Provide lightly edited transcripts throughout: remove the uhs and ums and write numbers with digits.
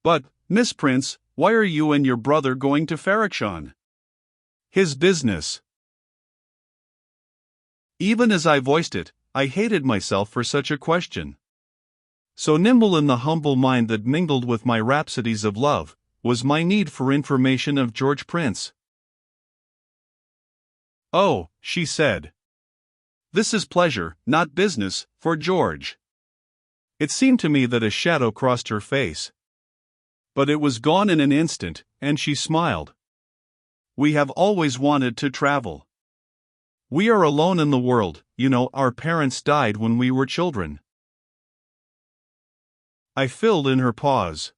But, Miss Prince, why are you and your brother going to Ferrokshon? His business. Even as I voiced it, I hated myself for such a question. So nimble in the humble mind that mingled with my rhapsodies of love, was my need for information of George Prince. Oh, she said. This is pleasure, not business, for George. It seemed to me that a shadow crossed her face. But it was gone in an instant, and she smiled. We have always wanted to travel. We are alone in the world, you know, our parents died when we were children. I filled in her pause.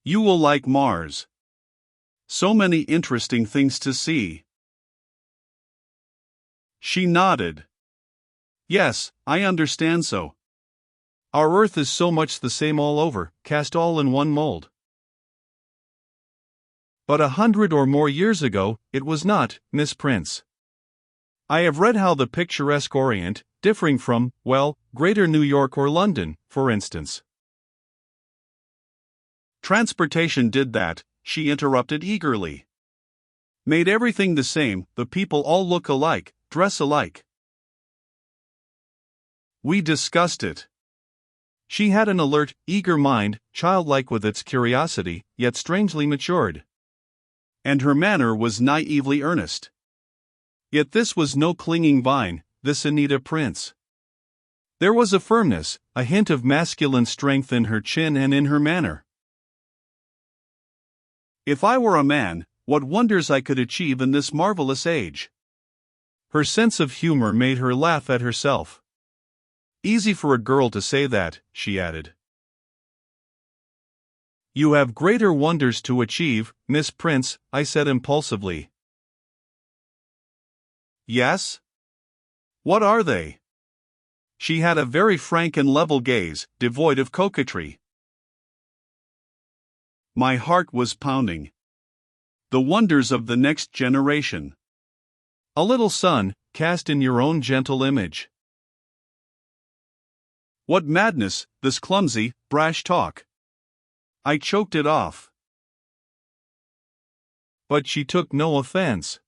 You will like Mars. So many interesting things to see. She nodded. Yes, I understand so. Our Earth is so much the same all over, cast all in one mold. But 100 or more years ago, it was not, Miss Prince. I have read how the picturesque Orient, differing from, well, Greater New York or London, for instance. Transportation did that, she interrupted eagerly. Made everything the same, the people all look alike, dress alike. We discussed it. She had an alert, eager mind, childlike with its curiosity, yet strangely matured. And her manner was naively earnest. Yet this was no clinging vine, this Anita Prince. There was a firmness, a hint of masculine strength in her chin and in her manner. If I were a man, what wonders I could achieve in this marvelous age. Her sense of humor made her laugh at herself. Easy for a girl to say that, she added. You have greater wonders to achieve, Miss Prince, I said impulsively. Yes? What are they? She had a very frank and level gaze, devoid of coquetry. My heart was pounding. The wonders of the next generation. A little son, cast in your own gentle image. What madness, this clumsy, brash talk. I choked it off. But she took no offense.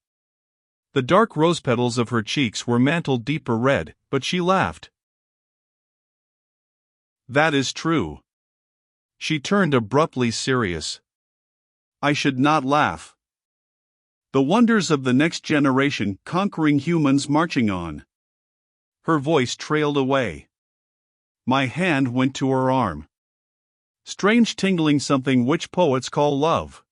The dark rose petals of her cheeks were mantled deeper red, but she laughed. That is true. She turned abruptly serious. I should not laugh. The wonders of the next generation conquering humans marching on. Her voice trailed away. My hand went to her arm. Strange tingling something which poets call love.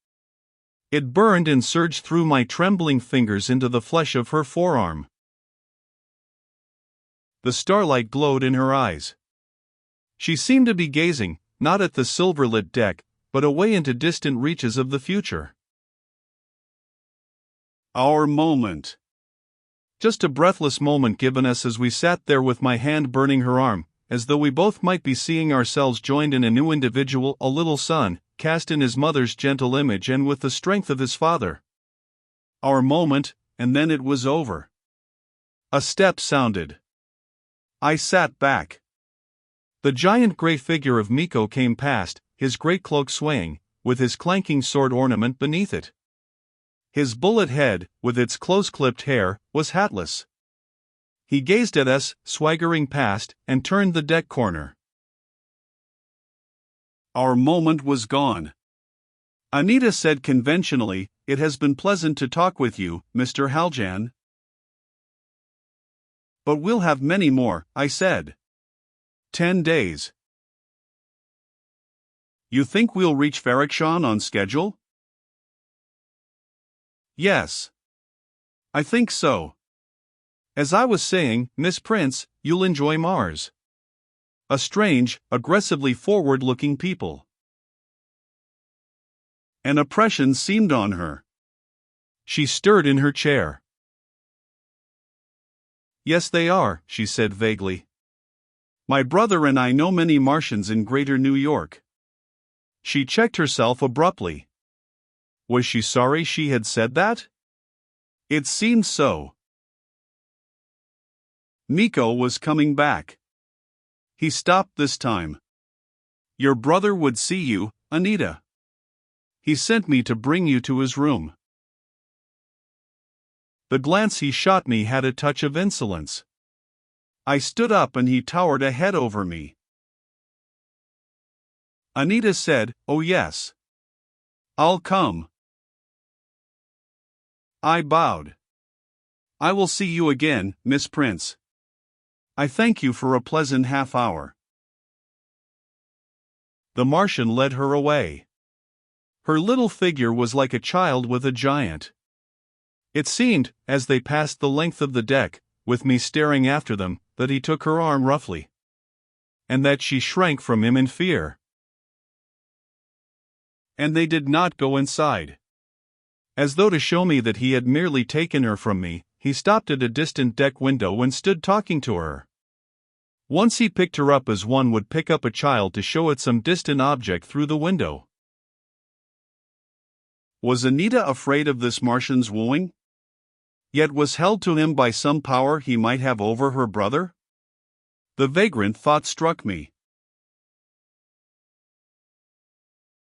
It burned and surged through my trembling fingers into the flesh of her forearm. The starlight glowed in her eyes. She seemed to be gazing, not at the silver-lit deck, but away into distant reaches of the future. Our moment. Just a breathless moment given us as we sat there with my hand burning her arm, as though we both might be seeing ourselves joined in a new individual, a little son, cast in his mother's gentle image and with the strength of his father. Our moment, and then it was over. A step sounded. I sat back. The giant gray figure of Miko came past, his great cloak swaying, with his clanking sword ornament beneath it. His bullet head, with its close-clipped hair, was hatless. He gazed at us, swaggering past, and turned the deck corner. Our moment was gone. Anita said conventionally, "It has been pleasant to talk with you, Mr. Haljan." "But we'll have many more," I said. 10 days. You think we'll reach Ferrokshon on schedule? Yes. I think so. As I was saying, Miss Prince, you'll enjoy Mars. A strange, aggressively forward-looking people. An oppression seemed on her. She stirred in her chair. Yes, they are, she said vaguely. My brother and I know many Martians in Greater New York. She checked herself abruptly. Was she sorry she had said that? It seemed so. Miko was coming back. He stopped this time. Your brother would see you, Anita. He sent me to bring you to his room." The glance he shot me had a touch of insolence. I stood up and he towered a head over me. Anita said, "Oh yes. I'll come." I bowed. "I will see you again, Miss Prince. I thank you for a pleasant half hour." The Martian led her away. Her little figure was like a child with a giant. It seemed, as they passed the length of the deck, with me staring after them, that he took her arm roughly. And that she shrank from him in fear. And they did not go inside. As though to show me that he had merely taken her from me, he stopped at a distant deck window and stood talking to her. Once he picked her up as one would pick up a child to show it some distant object through the window. Was Anita afraid of this Martian's wooing? Yet was held to him by some power he might have over her brother? The vagrant thought struck me.